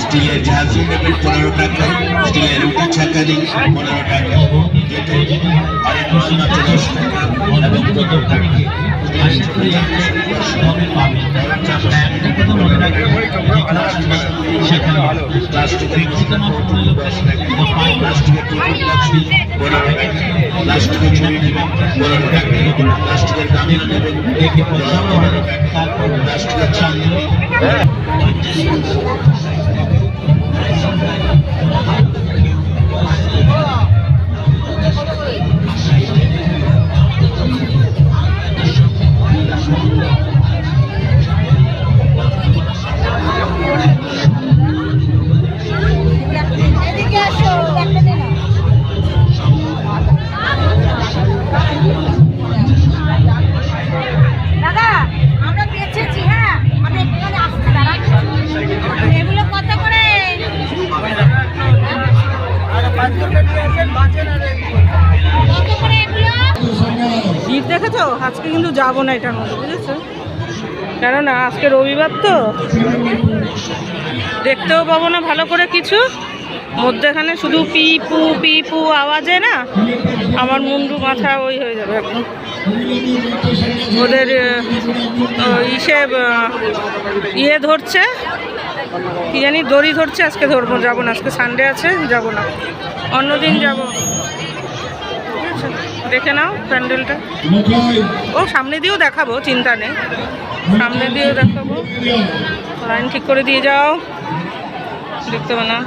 স্টিলের ঝাঁঝরি নেবেন 15 টাকা, স্টিলের রুটি ছাঁকারি 15 টাকা, আর একটু মাত্র 10 টাকা এবং 15 টাকা। প্লাস্টিকের ছুরি নেবেন 15 টাকা, প্লাস্টিকের গামলা নেবেন 15 টাকা, প্লাস্টিকের চামচ ভিড় দেখেছো? আজকে কিন্তু যাবো না এটার মধ্যে, বুঝেছো? কেননা আজকে রবিবার তো দেখতেও পাবো না ভালো করে কিছু। মধ্যেখানে শুধু পিপু পিপু আওয়াজে না আমার মুন্ডু মাথা ওই হয়ে যাবে এখন। ওদের ইয়ে ধরছে, কি জানি দড়ি ধরছে, আজকে ধরবো, যাবো না, আজকে সানডে আছে, যাবো না, অন্যদিন যাবো। দেখে নাও প্যান্ডেলটা, ও সামনে দিয়েও দেখাবো, চিন্তা নেই, সামনে দিয়েও দেখাবো। লাইন ঠিক করে দিয়ে যাও, দেখতে পাবে না।